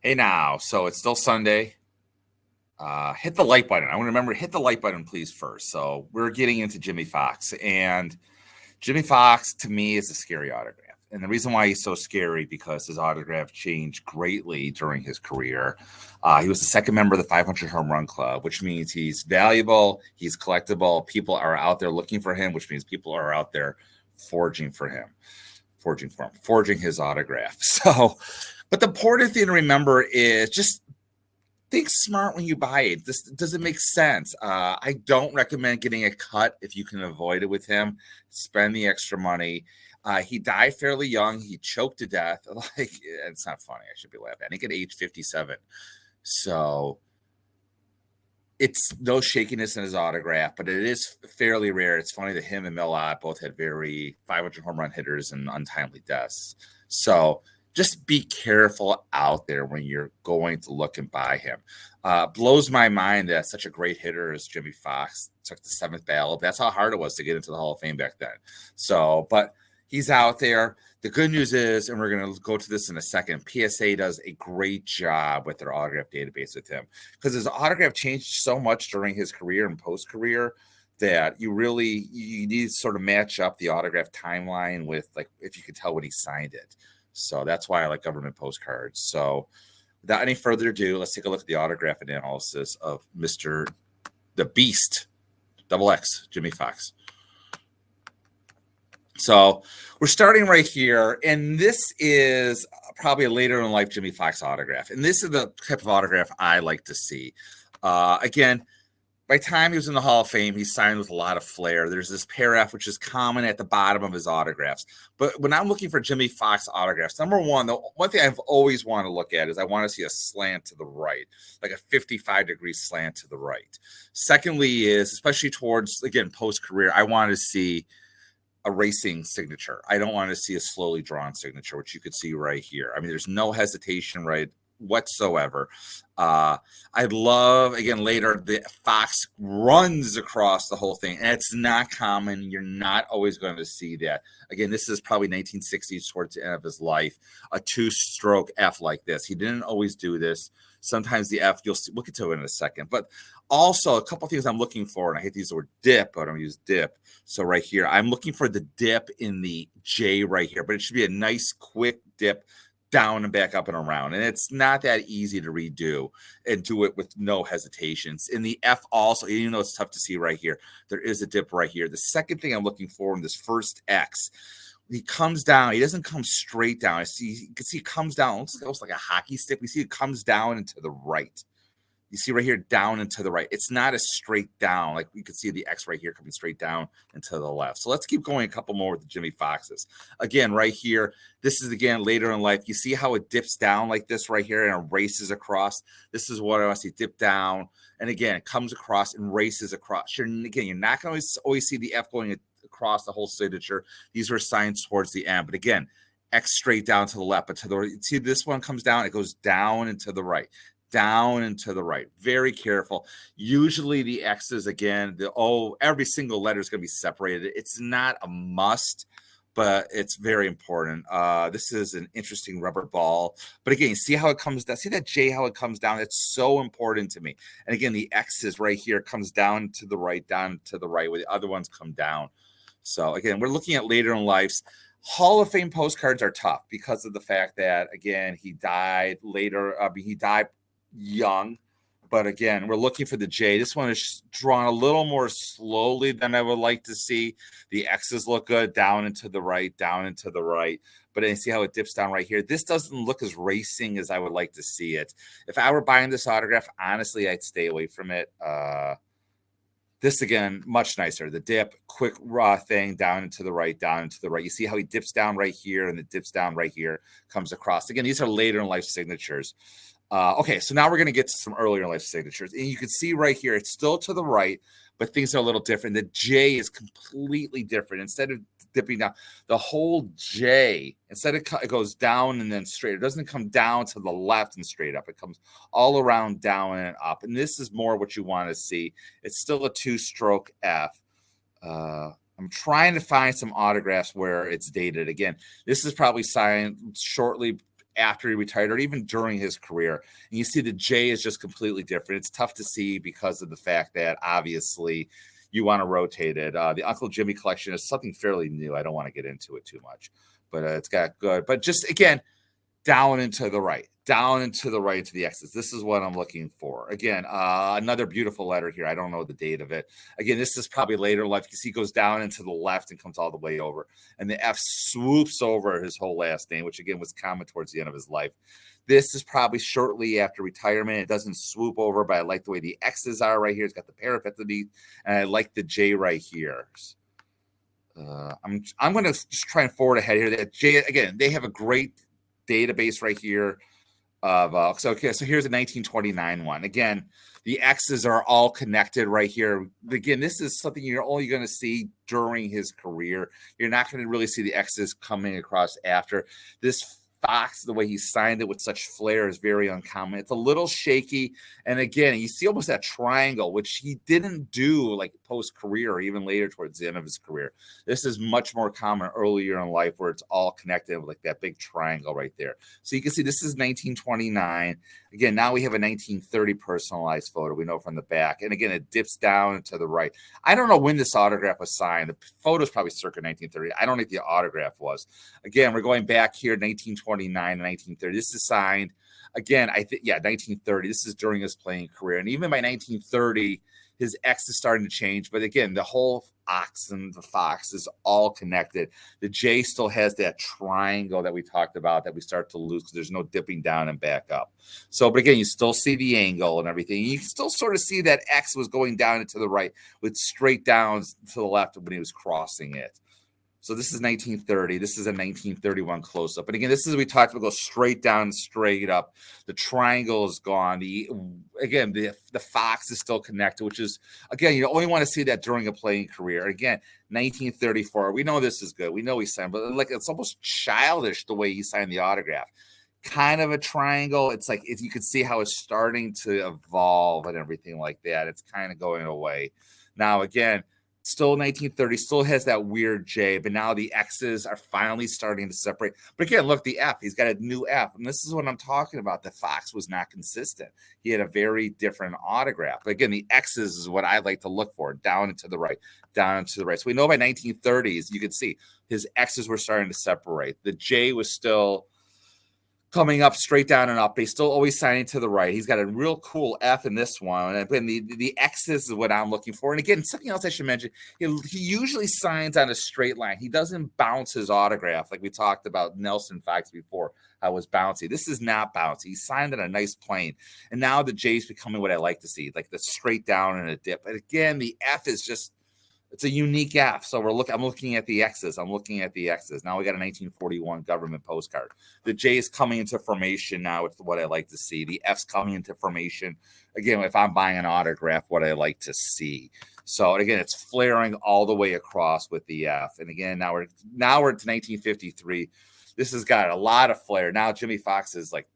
Hey now, so it's still Sunday. Hit the like button. I want to remember hit the like button, please, first. So we're getting into Jimmie Foxx, and Jimmie Foxx to me is a scary autograph. And the reason why he's so scary because his autograph changed greatly during his career. He was the second member of the 500 Home Run Club, which means he's valuable, he's collectible. People are out there looking for him, which means people are out there forging for him, forging his autograph. So, but the important thing to remember is just think smart when you buy it. This does it make sense? I don't recommend getting a cut if you can avoid it with him. Spend the extra money. He died fairly young. He choked to death. Like it's not funny. I should be laughing. I think at age 57. So it's no shakiness in his autograph, but it is fairly rare. It's funny that him and Mel Ott both had very 500 home run hitters and untimely deaths. So just be careful out there when you're going to look and buy him. Blows my mind that such a great hitter as Jimmie Foxx took the 7th ballot. That's how hard it was to get into the Hall of Fame back then. So, but he's out there. The good news is, and we're going to go to this in a second, PSA does a great job with their autograph database with him because his autograph changed so much during his career and post-career that you need to sort of match up the autograph timeline with, like, if you could tell when he signed it. So that's why I like government postcards. So without any further ado, let's take a look at the autograph analysis of Mr. the Beast, double X, Jimmie Foxx. So we're starting right here, and this is probably a later in life Jimmie Foxx autograph. And this is the type of autograph I like to see. Again, by the time he was in the Hall of Fame, he signed with a lot of flair. There's this paragraph, which is common at the bottom of his autographs. But when I'm looking for Jimmie Foxx autographs, number one, the one thing I've always wanted to look at is I want to see a slant to the right, like a 55-degree slant to the right. Secondly is, especially towards, again, post-career, I want to see a racing signature. I don't want to see a slowly drawn signature, which you could see right here. I mean, there's no hesitation right whatsoever. I love, again, later the Fox runs across the whole thing, and it's not common. You're not always going to see that. Again, this is probably 1960s towards the end of his life, a 2-stroke F like this. He didn't always do this. Sometimes the F, we'll get to it in a second. But also a couple of things I'm looking for, and I hate to use the word dip, but I'm going to use dip. So right here, I'm looking for the dip in the J right here, but it should be a nice quick dip down and back up and around. And it's not that easy to redo and do it with no hesitations. In the F also, even though it's tough to see right here, there is a dip right here. The second thing I'm looking for in this first X, he comes down. He doesn't come straight down. You can see it comes down. It looks like a hockey stick. We see it comes down and to the right. You see right here, down and to the right. It's not a straight down. Like you can see the X right here coming straight down and to the left. So let's keep going a couple more with the Jimmie Foxxes. Again, right here, this is, again, later in life. You see how it dips down like this right here and it races across. This is what I see, dip down. And again, it comes across and races across. Again, you're not going to always see the F going across the whole signature. These were signs towards the end. But again, X straight down to the left. But to the right, see this one comes down, it goes down and to the right. Down and to the right. Very careful. Usually the X's, again, every single letter is going to be separated. It's not a must, but it's very important. This is an interesting rubber ball. But again, see how it comes down? See that J, how it comes down? It's so important to me. And again, the X's right here comes down to the right, where the other ones come down. So again, we're looking at later in lives. Hall of Fame postcards are tough because of the fact that, again, he died later. He died young, but again, we're looking for the J. This one is drawn a little more slowly than I would like to see. The X's look good, down and to the right, down and to the right. But then see how it dips down right here. This doesn't look as racing as I would like to see it. If I were buying this autograph, honestly, I'd stay away from it. This, again, much nicer. The dip, quick raw thing, down and to the right, down and to the right. You see how he dips down right here and it dips down right here, comes across. Again, these are later in life signatures. Okay, so now we're going to get to some earlier life signatures. And you can see right here, it's still to the right, but things are a little different. The J is completely different. Instead of dipping down, the whole J, instead of it goes down and then straight. It doesn't come down to the left and straight up. It comes all around down and up. And this is more what you want to see. It's still a 2-stroke F. I'm trying to find some autographs where it's dated. Again, this is probably signed shortly after he retired or even during his career. And you see the J is just completely different. It's tough to see because of the fact that obviously you want to rotate it. The Uncle Jimmy collection is something fairly new. I don't want to get into it too much, but it's got good. But just again, down and to the right, down and to the right to the X's. This is what I'm looking for. Again, another beautiful letter here. I don't know the date of it. Again, this is probably later life. You see, it goes down and to the left and comes all the way over. And the F swoops over his whole last name, which again was common towards the end of his life. This is probably shortly after retirement. It doesn't swoop over, but I like the way the X's are right here. It's got the parapet underneath, and I like the J right here. I'm going to just try and forward ahead here. That J, again, they have a great database right here of so here's a 1929 one. Again, the X's are all connected right here. Again, this is something you're only going to see during his career. You're not going to really see the X's coming across after. This Fox, the way he signed it with such flair is very uncommon. It's a little shaky. And again, you see almost that triangle, which he didn't do like post-career or even later towards the end of his career. This is much more common earlier in life where it's all connected with like that big triangle right there. So you can see this is 1929. Again, now we have a 1930 personalized photo. We know from the back. And again, it dips down to the right. I don't know when this autograph was signed. The photo is probably circa 1930. I don't think the autograph was. Again, we're going back here, 1929 and 1930. This is signed. Again, I think, 1930. This is during his playing career. And even by 1930, his X is starting to change. But again, the whole Ox and the Fox is all connected. The J still has that triangle that we talked about that we start to lose because there's no dipping down and back up. So, but again, you still see the angle and everything. You still sort of see that X was going down and to the right with straight downs to the left when he was crossing it. So this is 1930. This is a 1931 close-up. And again, this is we talked about, go straight down, straight up. The triangle is gone. The Fox is still connected, which is, again, you only want to see that during a playing career. Again, 1934. We know this is good. We know he signed, but like it's almost childish the way he signed the autograph. Kind of a triangle. It's like if you could see how it's starting to evolve and everything like that. It's kind of going away. Now, again, still 1930, still has that weird J, but now the X's are finally starting to separate. But again, look, the F, he's got a new F. And this is what I'm talking about. The Fox was not consistent. He had a very different autograph. But again, the X's is what I like to look for, down and to the right, down and to the right. So we know by 1930s, you could see his X's were starting to separate. The J was still coming up straight down and up. He's still always signing to the right. He's got a real cool F in this one. And the X's is what I'm looking for. And again, something else I should mention, he usually signs on a straight line. He doesn't bounce his autograph like we talked about Nelson Fox before. I was bouncy. This is not bouncy. He signed on a nice plane. And now the J's becoming what I like to see, like the straight down and a dip. But again, the F is just, it's a unique F. So I'm looking at the X's. I'm looking at the X's. Now we got a 1941 government postcard. The J is coming into formation now. It's what I like to see. The F's coming into formation. Again, if I'm buying an autograph, what I like to see. So again, it's flaring all the way across with the F. And again, now we're to 1953. This has got a lot of flair. Now Jimmie Foxx is like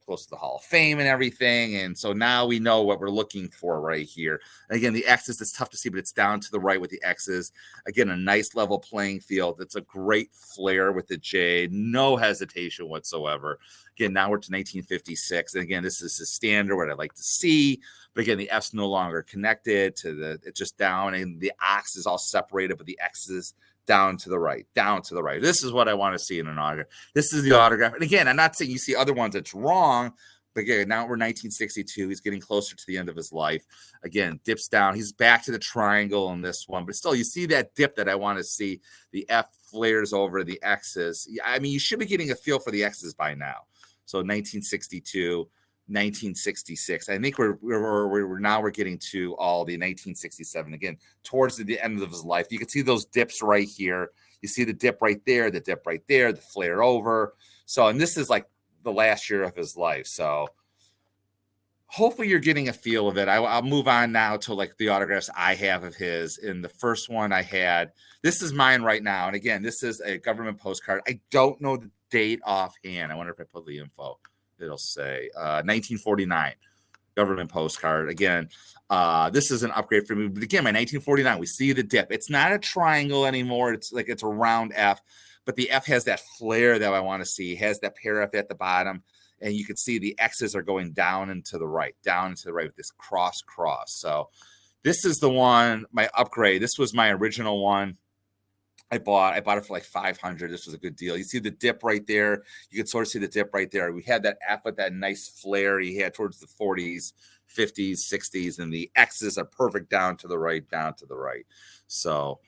close to the Hall of Fame and everything. And so now we know what we're looking for right here. And again, the X's, it's tough to see, but it's down to the right with the X's. Again, a nice level playing field. It's a great flair with the J. No hesitation whatsoever. Again, now we're to 1956. And again, this is the standard, what I like to see. But again, the F's no longer connected to it's just down. And the Ox is all separated, but the X's down to the right, down to the right. This is what I want to see in an autograph. This is the autograph. And again, I'm not saying you see other ones that's wrong, but again, now we're 1962. He's getting closer to the end of his life. Again, dips down. He's back to the triangle in this one, but still, you see that dip that I want to see. The F flares over the X's. I mean, you should be getting a feel for the X's by now. So 1962. 1966. I think we're getting to all the 1967 again towards the end of his life. You can see those dips right here. You see the dip right there, the dip right there, the flare over. So, and this is like the last year of his life. So, hopefully you're getting a feel of it. I'll move on now to like the autographs I have of his. And the first one I had, this is mine right now. And again, this is a government postcard. I don't know the date offhand. I wonder if I put the info. It'll say 1949 government postcard. Again, this is an upgrade for me. But again, my 1949, we see the dip. It's not a triangle anymore. It's like it's a round F. but the F has that flare that I want to see. It has that pair F at the bottom, and you can see the X's are going down and to the right, with this cross. So this is the one, my upgrade. This was my original one. I bought it for like 500. This was a good deal. You see the dip right there. You can sort of see the dip right there. We had that F with that nice flare he had towards the 40s, 50s, 60s, and the X's are perfect down to the right. So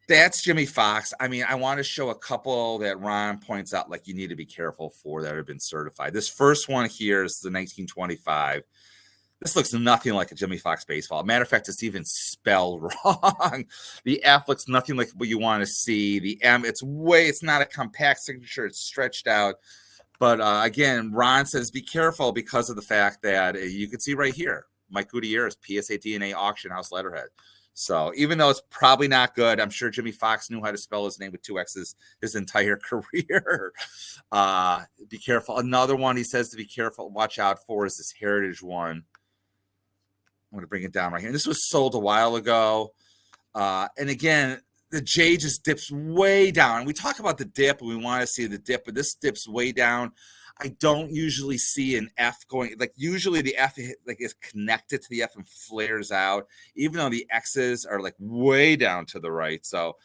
that's Jimmie Foxx. I mean, I want to show a couple that Ron points out, like you need to be careful for that have been certified. This first one here is the 1925. This looks nothing like a Jimmie Foxx baseball. Matter of fact, it's even spelled wrong. The F looks nothing like what you want to see. The M, it's not a compact signature. It's stretched out. But again, Ron says be careful because of the fact that you can see right here, Mike Gutierrez, PSA DNA auction house letterhead. So even though it's probably not good, I'm sure Jimmie Foxx knew how to spell his name with 2 X's his entire career. Be careful. Another one he says to be careful, watch out for is this Heritage one. I'm going to bring it down right here. And this was sold a while ago. And again, the J just dips way down. We talk about the dip, and we want to see the dip, but this dips way down. I don't usually see an F going, like usually the F like is connected to the F and flares out, even though the X's are like way down to the right. So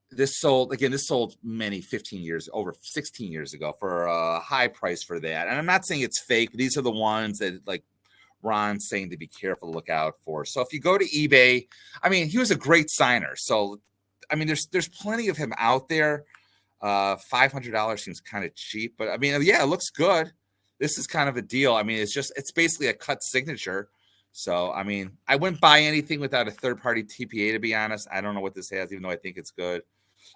this sold many 15 years, over 16 years ago for a high price for that. And I'm not saying it's fake, but these are the ones that like Ron's saying to be careful to look out for. So if you go to eBay, I mean, he was a great signer. So, I mean, there's plenty of him out there. $500 seems kind of cheap, but I mean, yeah, it looks good. This is kind of a deal. I mean, it's basically a cut signature. So, I mean, I wouldn't buy anything without a third-party TPA, to be honest. I don't know what this has, even though I think it's good.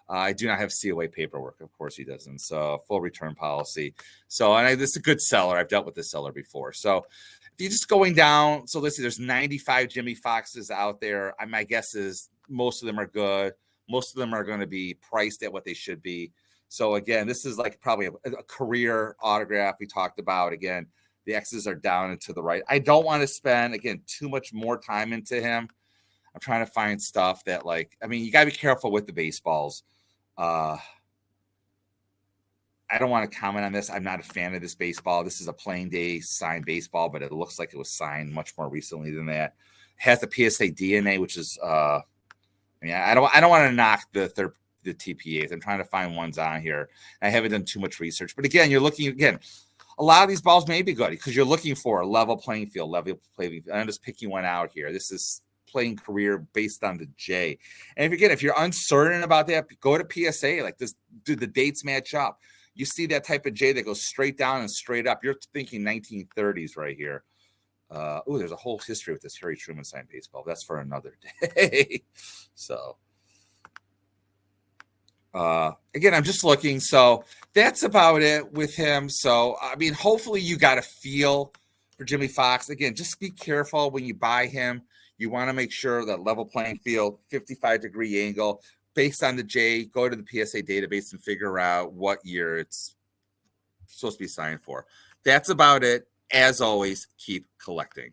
I do not have COA paperwork. Of course he doesn't. So full return policy. So, and this is a good seller. I've dealt with this seller before. So if you're just going down, so let's see, there's 95 Jimmie Foxxes out there. My guess is most of them are good. Most of them are going to be priced at what they should be. So again, this is like probably a career autograph we talked about. Again, the X's are down and to the right. I don't want to spend, again, too much more time into him. I'm trying to find stuff that, like, I mean, you got to be careful with the baseballs. I don't want to comment on this. I'm not a fan of this baseball. This is a plain day signed baseball, but it looks like it was signed much more recently than that. It has the PSA DNA, which is, I don't want to knock the TPAs. I'm trying to find ones on here. I haven't done too much research, but again, a lot of these balls may be good because you're looking for a level playing field. I'm just picking one out here. This is playing career based on the J. And if you're uncertain about that, go to PSA. Like this, do the dates match up? You see that type of J that goes straight down and straight up. You're thinking 1930s right here. There's a whole history with this Harry Truman signed baseball. That's for another day. So, again, I'm just looking. So that's about it with him. So, I mean, hopefully you got a feel for Jimmie Foxx. Again, just be careful when you buy him. You want to make sure that level playing field, 55-degree angle, based on the J, go to the PSA database and figure out what year it's supposed to be signed for. That's about it. As always, keep collecting.